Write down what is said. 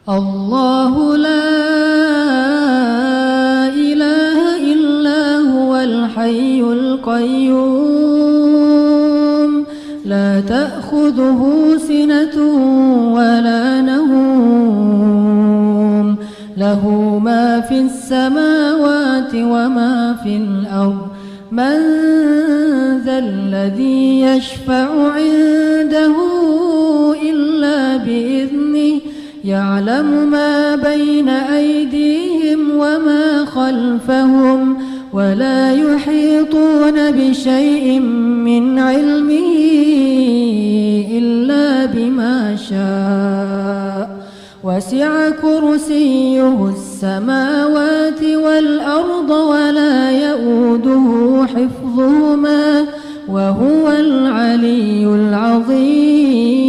الله لا إله إلا هو الحي القيوم لا تأخذه سنة ولا نوم له ما في السماوات وما في الأرض من ذا الذي يشفع عنده إلا بإذنه يعلم ما بين أيديهم وما خلفهم ولا يحيطون بشيء من علمه إلا بما شاء وسع كرسيه السماوات والأرض ولا يؤوده حفظهما وهو العلي العظيم.